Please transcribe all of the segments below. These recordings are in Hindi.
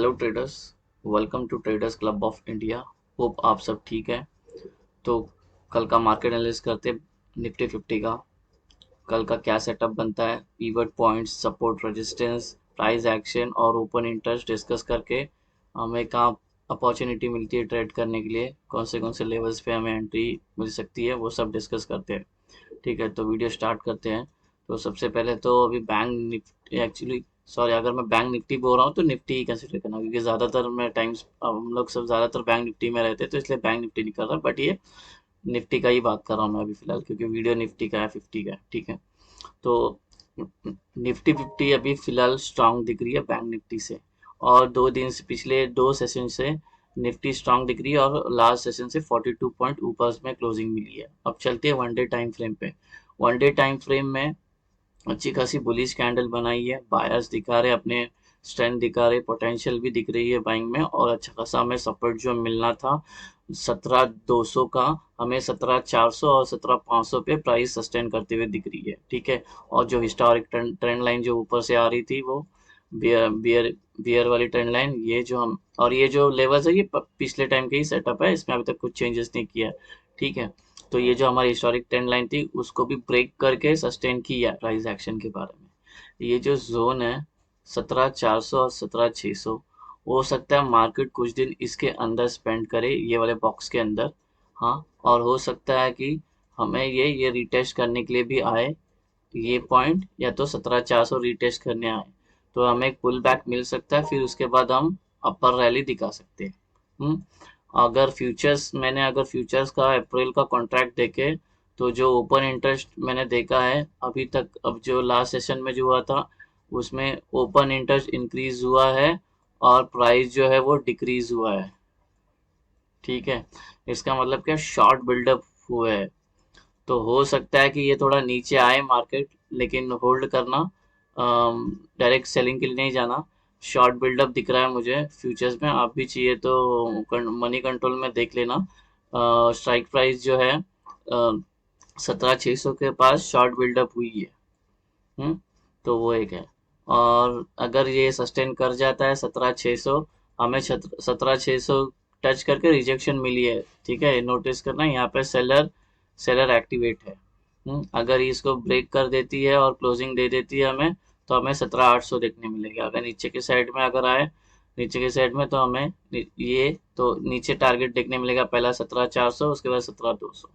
Hello traders. Welcome to traders club of India. Hope आप सब ठीक है। तो कल का मार्केट एनालिसिस करते हैं निफ्टी 50 का। कल का क्या सेटअप बनता है, pivot points, support, resistance, price action और ओपन इंटरेस्ट डिस्कस करके हमें कहाँ अपॉर्चुनिटी मिलती है ट्रेड करने के लिए, कौन से लेवल्स पे हमें एंट्री मिल सकती है, वो सब डिस्कस करते हैं। ठीक है, तो वीडियो स्टार्ट करते हैं। तो सबसे पहले तो अभी बैंक निफ्टी, एक्चुअली सॉरी, अगर मैं बैंक निफ्टी बोल रहा हूँ तो निफ्टी ही कंसिडर करना, क्योंकि ज़्यादातर मैं टाइम्स हम लोग सब ज़्यादातर बैंक निफ्टी में रहते हैं, तो इसलिए बैंक निफ्टी नहीं कर रहा, बट ये निफ्टी का ही बात कर रहा हूँ मैं अभी फिलहाल, क्योंकि वीडियो निफ्टी का है, 50 का है। ठीक है, तो निफ्टी 50 अभी फिलहाल स्ट्रांग दिख रही है बैंक निफ्टी से, और 2 दिन से, पिछले 2 सेशन से निफ्टी स्ट्रांग दिख रही है, और लास्ट सेशन से 42 पॉइंट ऊपर में क्लोजिंग मिली है। अब चलते हैं वन डे टाइम फ्रेम पे। वन डे टाइम फ्रेम में अच्छी खासी बुलिश कैंडल बनाई है, बायर्स दिखा रहे अपने स्ट्रेंथ, दिखा रहे, पोटेंशियल भी दिख रही है बाइंग में, और अच्छा खासा हमें सपोर्ट जो मिलना था 17,200 का, हमें 17,400 और 17,500 पे प्राइस सस्टेन करते हुए दिख रही है। ठीक है, और जो हिस्टोरिक ट्रेंड लाइन जो ऊपर से आ रही थी, वो बियर बियर बियर वाली ट्रेंड लाइन, ये जो हम, और ये जो लेवल्स है, ये पिछले टाइम के ही सेटअप है, इसमें अभी तक कुछ चेंजेस नहीं किया है। ठीक है, तो ये जो हमारी हिस्टोरिक ट्रेंड लाइन थी, उसको भी ब्रेक करके सस्टेन किया प्राइस एक्शन के बारे में। ये जो जोन है 17,400 और 17,600, हो सकता है मार्केट कुछ दिन इसके अंदर स्पेंड करे, ये वाले बॉक्स के अंदर। हाँ, और हो सकता है कि हमें ये रिटेस्ट करने के लिए भी आए, ये पॉइंट, या तो 17,400 रिटेस्ट करने आए, तो हमें एक पुल बैक मिल सकता है, फिर उसके बाद हम अपर रैली दिखा सकते हैं। हम्म अगर फ्यूचर्स, मैंने अगर फ्यूचर्स का अप्रैल का कॉन्ट्रैक्ट देखे, तो जो ओपन इंटरेस्ट मैंने देखा है अभी तक, अब जो लास्ट सेशन में जो हुआ था, उसमें ओपन इंटरेस्ट इंक्रीज हुआ है, और प्राइस जो है वो डिक्रीज हुआ है। ठीक है, इसका मतलब क्या, शॉर्ट बिल्डअप हुआ है। तो हो सकता है कि ये थोड़ा नीचे आए मार्केट, लेकिन होल्ड करना, डायरेक्ट सेलिंग के लिए नहीं जाना। शॉर्ट बिल्डअप दिख रहा है मुझे फ्यूचर्स में, आप भी चाहिए तो मनी कंट्रोल में देख लेना। स्ट्राइक प्राइस जो है 17,600 के पास शॉर्ट बिल्डअप हुई है। हम्म तो वो एक है, और अगर ये सस्टेन कर जाता है 17,600, हमें 17,600 टच करके रिजेक्शन मिली है। ठीक है, नोटिस करना यहाँ पे सेलर सेलर एक्टिवेट है। अगर ये इसको ब्रेक कर देती है और क्लोजिंग दे देती है हमें, तो हमें 17,800 देखने मिलेगा। अगर नीचे के साइड में अगर आए, नीचे के साइड में, तो हमें ये, तो नीचे टारगेट देखने मिलेगा, पहला 17,400, उसके बाद 17,200।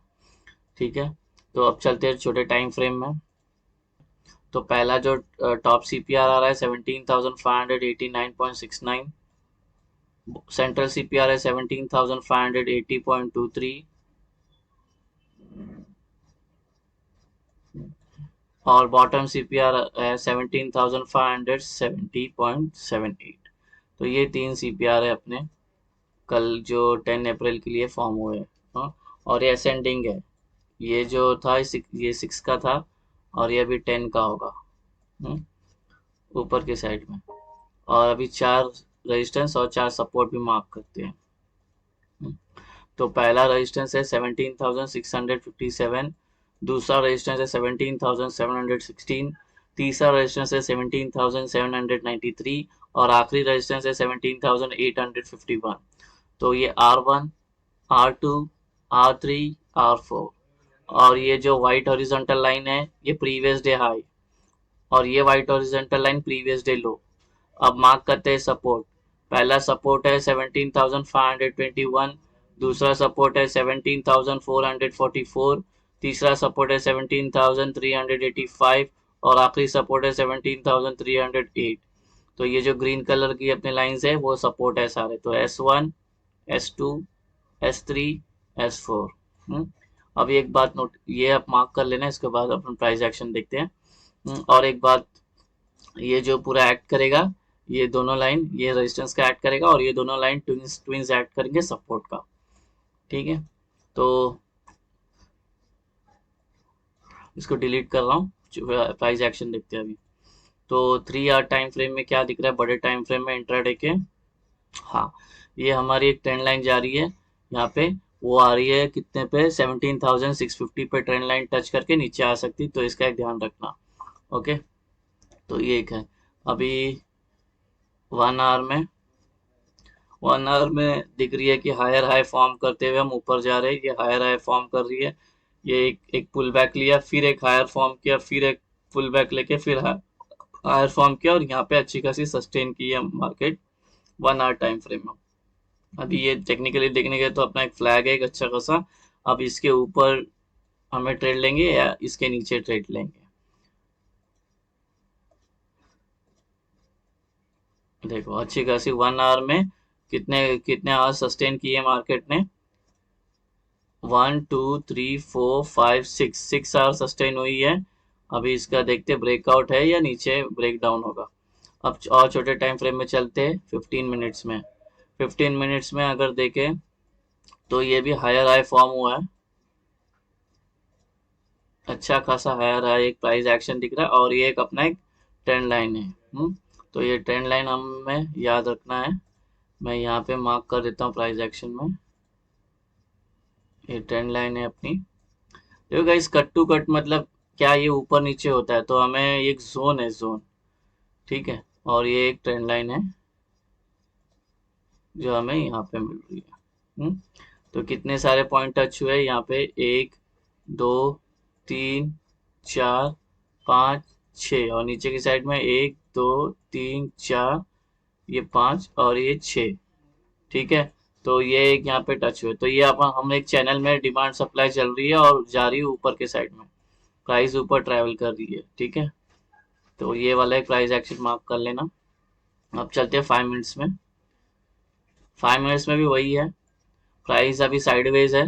ठीक है, तो अब चलते हैं छोटे टाइम फ्रेम में। तो पहला जो टॉप सीपीआर आ रहा है 17,589.69, सेंट्रल सीपीआर है 17,580.23, और बॉटम सीपीआर है 17,570.78। तो ये 3 सीपीआर है अपने, कल जो 10 अप्रैल के लिए फॉर्म हुए हैं। हाँ, और ये असेंडिंग है, ये जो था ये 6 का था, और ये अभी 10 का होगा। हम्म, ऊपर की साइड में, और अभी 4 रेजिस्टेंस और 4 सपोर्ट भी मार्क करते हैं। हम्म, तो पहला रेजिस्टेंस है 17,657, दूसरा रेजिस्टेंस है 17,716, तीसरा रेजिस्टेंस है 17,793, और आखिरी रेजिस्टेंस है 17,851। तो ये R1, R2, R3, R4, और ये जो व्हाइट हॉरिजॉन्टल लाइन है, ये प्रीवियस डे हाई, और ये white horizontal line previous day लो। अब मार्क करते हैं सपोर्ट। पहला सपोर्ट है 17,521, दूसरा सपोर्ट है 17,444, तीसरा सपोर्ट है 17,385, और आखिरी सपोर्ट है 17,308। तो ये जो ग्रीन कलर की अपने लाइंस है, वो सपोर्ट है सारे, तो S1, S2, S3, S4। अभी एक बात नोट, ये आप मार्क कर लेना, इसके बाद अपन प्राइस एक्शन देखते हैं। और एक बात, ये जो पूरा एक्ट करेगा, ये दोनों लाइन, ये रेजिस्टेंस का एक्ट करेगा, और ये दोनों लाइन ट्विंस ट्विंस एक्ट करेंगे सपोर्ट का। ठीक है, तो इसको डिलीट कर रहा हूँ, प्राइस एक्शन देखते हैं अभी। तो 3 आवर टाइम फ्रेम में क्या दिख रहा है, बड़े टाइम फ्रेम में इंट्राडे के। हाँ, ये हमारी एक ट्रेंड लाइन जा रही है यहाँ पे, वो आ रही है कितने पे, 17,650 पे ट्रेंड लाइन टच करके नीचे आ सकती, तो इसका एक ध्यान रखना। ओके, तो ये एक है। अभी 1 आवर में 1 आवर में दिख रही है कि हायर हाई फॉर्म करते हुए हम ऊपर जा रहे हैं, ये हायर हाई फॉर्म कर रही है, ये एक पुल बैक लिया, फिर एक हायर फॉर्म किया, फिर एक पुल बैक लेके फिर हायर फॉर्म किया, और यहाँ पे अच्छी खासी सस्टेन की है मार्केट 1 आवर टाइम फ्रेम में। अभी ये टेक्निकली देखने गए तो अपना एक फ्लैग है एक अच्छा खासा। अब इसके ऊपर हमें ट्रेड लेंगे या इसके नीचे ट्रेड लेंगे? देखो अच्छी खासी 1 आवर में कितने कितने आवर सस्टेन किए मार्केट ने, 1 2 3 4 5 6 आवर सस्टेन हुई है। अभी इसका देखते ब्रेकआउट है या नीचे ब्रेक डाउन होगा। अब और छोटे टाइम फ्रेम में चलते 15 मिनट्स में। 15 मिनट्स में अगर देखें तो ये भी हायर हाई फॉर्म हुआ है, अच्छा खासा हायर हाई एक प्राइस एक्शन दिख रहा है, और ये एक अपना एक ट्रेंड लाइन है। तो ये ट्रेंड लाइन हमें याद रखना है। मैं यहाँ पे मार्क कर देता हूँ प्राइस एक्शन में, ये ट्रेंड लाइन है अपनी। देखो गाइस, कट टू कट मतलब क्या, ये ऊपर नीचे होता है, तो हमें एक जोन है, जोन, ठीक है, और ये एक ट्रेंड लाइन है जो हमें यहाँ पे मिल रही है। तो कितने सारे पॉइंट टच हुए यहाँ पे, 1 2 3 4 5 6, और नीचे की साइड में 1 2 3 4, ये 5 और ये 6, ठीक है। तो ये एक यहाँ पे टच हुए, तो ये अपन हम एक चैनल में डिमांड सप्लाई चल रही है और जा रही है ऊपर के साइड में, प्राइस ऊपर ट्रैवल कर रही है, ठीक है। तो ये वाला एक प्राइस एक्शन मार्क कर लेना। अब चलते हैं 5 मिनट्स में। 5 मिनट्स में भी वही है, प्राइस अभी साइडवेज है,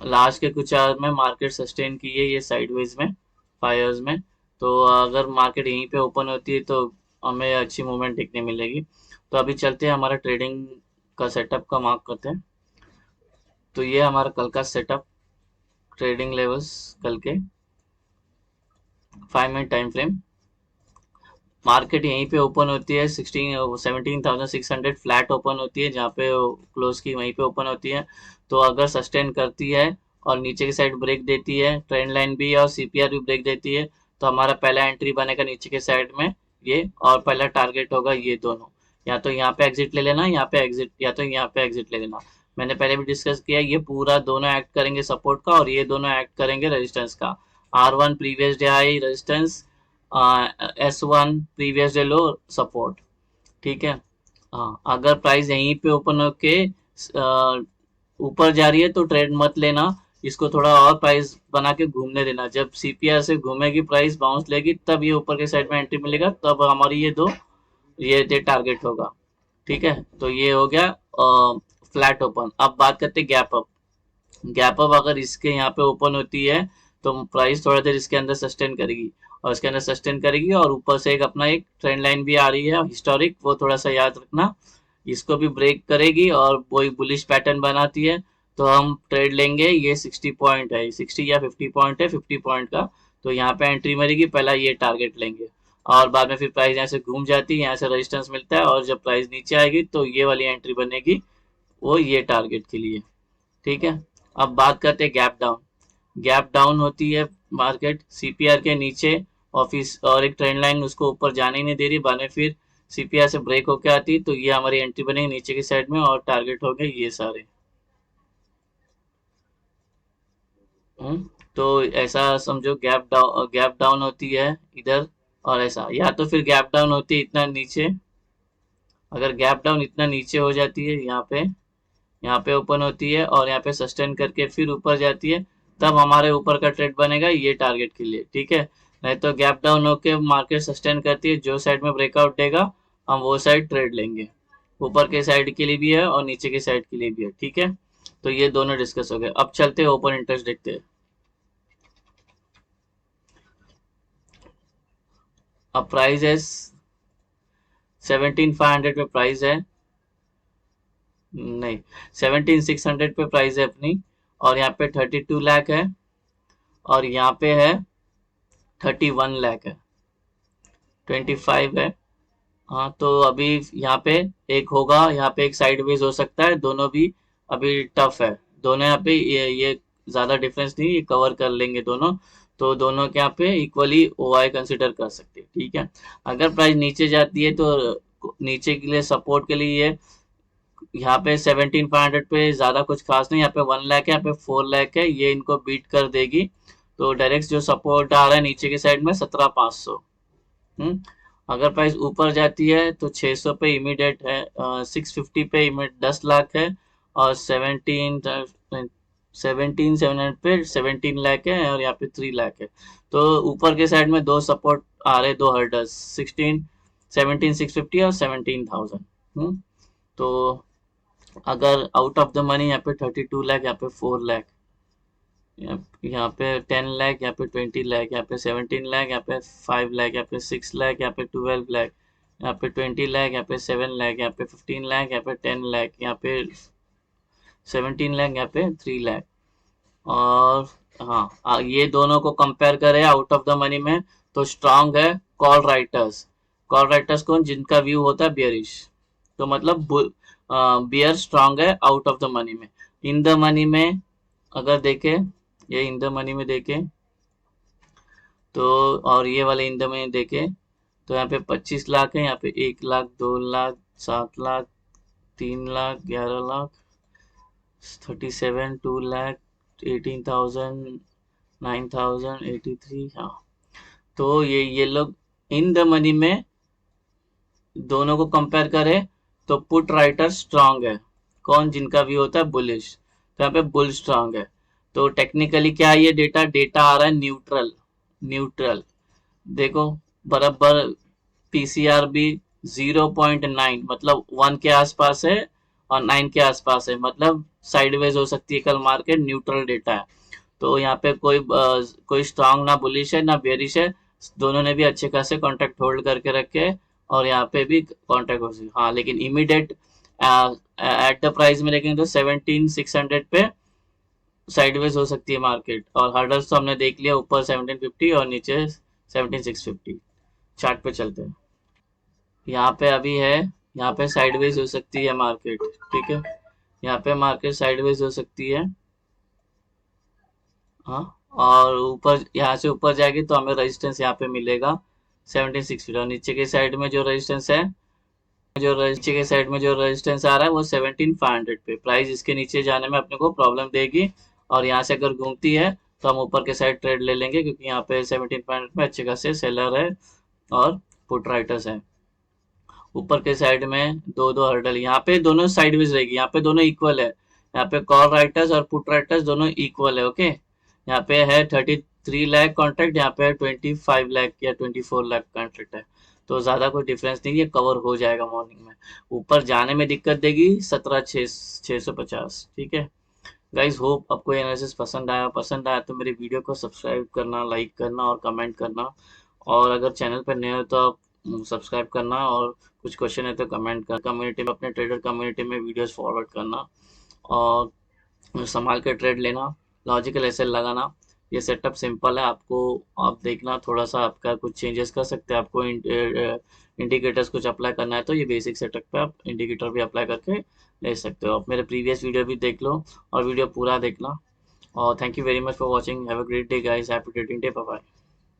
लास्ट के कुछ आवर में मार्केट सस्टेन की है ये साइडवेज में 5 आवर्स में। तो अगर मार्केट यहीं पे ओपन होती है तो हमें अच्छी मूवमेंट देखने मिलेगी। तो अभी चलते हैं हमारा ट्रेडिंग का सेटअप का मार्क करते हैं। तो ये हमारा कल का सेटअप, ट्रेडिंग लेवल्स कल के 5 मिनट टाइम फ्रेम। मार्केट यहीं पे ओपन होती है 17,600 फ्लैट ओपन होती है, जहाँ पे क्लोज की वहीं पे ओपन होती है। तो अगर सस्टेन करती है और नीचे की साइड ब्रेक देती है, ट्रेंड लाइन भी और सीपीआर भी ब्रेक देती है, तो हमारा पहला एंट्री बनेगा नीचे के साइड में ये, और पहला टारगेट होगा ये दोनों, या तो यहाँ पे एग्जिट ले लेना, यहाँ पे एग्जिट, या तो यहाँ पे एग्जिट ले लेना। मैंने पहले भी डिस्कस किया, ये पूरा दोनों एक्ट करेंगे सपोर्ट का और ये दोनों एक्ट करेंगे रेजिस्टेंस का। R1 previous day high resistance, S1 previous day लो सपोर्ट, ठीक है। हाँ, अगर प्राइस यहीं पे ओपन होके ऊपर जा रही है तो ट्रेड मत लेना, इसको थोड़ा और प्राइस बना के घूमने देना। जब सीपीआर से घूमेगी प्राइस बाउंस लेगी तब ये ऊपर के साइड में एंट्री मिलेगा, तब हमारी ये टारगेट होगा, ठीक है। तो ये हो गया फ्लैट ओपन। अब बात करते हैं गैप अप। गैप अप अगर इसके यहाँ पे ओपन होती है तो प्राइस थोड़ा देर इसके अंदर सस्टेन करेगी, और इसके अंदर सस्टेन करेगी और ऊपर से एक अपना एक ट्रेंड लाइन भी आ रही है हिस्टोरिक, वो थोड़ा सा याद रखना, इसको भी ब्रेक करेगी और वही बुलिश पैटर्न बनाती है। तो हम ट्रेड लेंगे, ये 60 पॉइंट है, 60 या 50 पॉइंट है, 50 पॉइंट का। तो यहाँ पे एंट्री मिलेगी, पहला ये टारगेट लेंगे, और बाद में फिर प्राइस यहाँ से घूम जाती है, यहाँ से रेजिस्टेंस मिलता है, और जब प्राइस नीचे आएगी तो ये वाली एंट्री बनेगी, वो ये टारगेट के लिए, ठीक है। अब बात करते हैं गैप डाउन। गैप डाउन होती है मार्केट सीपीआर के नीचे, ऑफिस और एक ट्रेंड लाइन उसको ऊपर जाने ही नहीं दे रही, बाद में फिर सीपीआर से ब्रेक होके आती, तो ये हमारी एंट्री बनेगी नीचे की साइड में, और टारगेट हो गए ये सारे। तो ऐसा समझो, गैप डाउन होती है इधर, और ऐसा, या तो फिर गैप डाउन होती है इतना नीचे। अगर गैप डाउन इतना नीचे हो जाती है, यहाँ पे ओपन होती है और यहाँ पे सस्टेन करके फिर ऊपर जाती है, तब हमारे ऊपर का ट्रेड बनेगा ये टारगेट के लिए, ठीक है। नहीं तो गैप डाउन होके मार्केट सस्टेन करती है, जो साइड में ब्रेकआउट देगा हम वो साइड ट्रेड लेंगे, ऊपर के साइड के लिए भी है और नीचे के साइड के लिए भी है, ठीक है। तो ये दोनों डिस्कस हो गए। अब चलते हैं ओपन इंटरेस्ट देखते हैं। अब प्राइस है 17,500 पे प्राइस है, नहीं, 17,600 पे प्राइस है अपनी, और यहाँ पे 32 लाख है, और यहाँ पे है 31 लाख है, 25 है। हाँ, तो अभी यहाँ पे एक होगा, यहाँ पे एक साइडवेज हो सकता है, दोनों भी अभी टफ है, दोनों यहाँ पे ये ज्यादा डिफरेंस नहीं, ये कवर कर लेंगे दोनों। तो दोनों के यहाँ पे इक्वली ओआई कंसिडर कर सकते हैं, ठीक है। अगर प्राइस नीचे जाती है तो नीचे के लिए सपोर्ट के लिए ये यहाँ पे 17,500 पे ज्यादा कुछ खास नहीं, यहाँ पे 1 लाख है, यहाँ पे 4 लाख है, ये इनको बीट कर देगी। तो डायरेक्ट जो सपोर्ट आ रहा है नीचे की साइड में 17,500। अगर प्राइस ऊपर जाती है तो 600 पे इमीडिएट है, 650 पे इमीडिएट 10 लाख है, और 17,700 पे 17 लाख है, और यहाँ पे 3 लाख है। तो ऊपर के साइड में दो सपोर्ट आ रहे, दो हर्डर्स, 17,650 और 17,000। तो अगर आउट ऑफ द मनी यहाँ पे 32 लाख, यहाँ पे 4 लाख, यहाँ पे 10 लाख, यहाँ पे 20 लाख, यहाँ पे 17 लाख, यहाँ पे 5 लाख, यहाँ पे 6 लाख, यहाँ पे 12 लाख, यहाँ पे 20 लाख, यहाँ पे 7 लाख, यहाँ पे 15 लाख, यहाँ पे 10 लाख, यहाँ पे 17 लाख, यहाँ पे 3 लाख। और हाँ, ये दोनों को कंपेयर करें आउट ऑफ द मनी में, तो स्ट्रांग है कॉल राइटर्स। कॉल राइटर्स कौन, जिनका व्यू होता है बियरिश, तो मतलब बियर स्ट्रांग है आउट ऑफ द मनी में। इन द मनी में अगर देखें, ये इन द मनी में देखें तो, और ये वाले इन द मनी देखें तो यहाँ पे 25 लाख है, यहाँ पे 1 लाख, 2 लाख, 7 लाख, 3 लाख, 11 लाख, 37, 2 लाख, 18,000, 9,000, 83। हाँ, तो ये लोग इन द मनी में दोनों को कंपेयर करें तो पुट राइटर स्ट्रांग है। कौन, जिनका व्यू होता है बुलिश, तो यहाँ पे बुल स्ट्रांग है। तो टेक्निकली क्या है, ये डेटा डेटा आ रहा है न्यूट्रल। न्यूट्रल देखो, बराबर पीसीआर भी 0.9 मतलब 1 के आसपास है, और 9 के आसपास है, मतलब साइडवेज हो सकती है कल मार्केट, न्यूट्रल डेटा है। तो यहाँ पे कोई स्ट्रांग ना बुलिश है ना बेयरिश है, दोनों ने भी अच्छे खासे कॉन्ट्रैक्ट होल्ड करके रखे, और यहाँ पे भी कॉन्ट्रैक्ट हो सकते। हाँ, लेकिन इमीडिएट एट द प्राइस में देखेंगे तो 17,600 पे साइडवेज हो सकती है मार्केट, और हर्डल्स तो हमने देख लिया, ऊपर 1750 और नीचे 17,650। चार्ट पे चलते हैं। यहाँ पे अभी है, यहाँ पे साइडवेज हो सकती है मार्केट, ठीक है, यहाँ पे मार्केट साइडवेज हो सकती है। हाँ, और ऊपर, यहाँ से ऊपर जाएगी तो हमें रेजिस्टेंस यहाँ पे मिलेगा 76 फीट, और नीचे के साइड में जो रेजिस्टेंस है, नीचे के साइड में जो रेजिस्टेंस आ रहा है वो 17,500 पे। प्राइस इसके नीचे जाने में अपने को प्रॉब्लम देगी, और यहाँ से अगर घूमती है तो हम ऊपर के साइड ट्रेड ले लेंगे, क्योंकि यहाँ पे 17,500 में अच्छे खासे सेलर है और पुट राइटर्स है। ऊपर के साइड में दो दो हर्डल, यहाँ पे दोनों साइडवेज रहेगी, यहाँ पे दोनों इक्वल है, यहाँ पे कॉल राइटर्स और पुट राइटर्स दोनों इक्वल है। ओके, यहाँ पे है 33 लाख कॉन्ट्रैक्ट, यहाँ पे 25 लाख या 24 लाख कॉन्ट्रैक्ट है। तो ज्यादा कोई डिफरेंस नहीं है, कवर हो जाएगा मॉर्निंग में। ऊपर जाने में दिक्कत देगी 17,650। ठीक है गाइज, होप आपको ये एनालिसिस पसंद आया तो मेरे वीडियो को सब्सक्राइब करना, लाइक करना और कमेंट करना, और अगर चैनल पर नए हो तो आप सब्सक्राइब करना, और कुछ क्वेश्चन है तो कमेंट कर, कम्युनिटी में, अपने ट्रेडर कम्युनिटी में वीडियोस फॉरवर्ड करना, और संभाल के ट्रेड लेना, लॉजिकल एसएल लगाना। ये सेटअप सिंपल है, आपको आप देखना, थोड़ा सा आपका कुछ चेंजेस कर सकते हैं, आपको इंडिकेटर्स कुछ अप्लाई करना है तो ये बेसिक सेटअप पे आप इंडिकेटर भी अप्लाई करके ले सकते हो। आप मेरे प्रीवियस वीडियो भी देख लो, और वीडियो पूरा देखना, और thank you very much for watching. Have a great day guys, happy trading day, bye bye.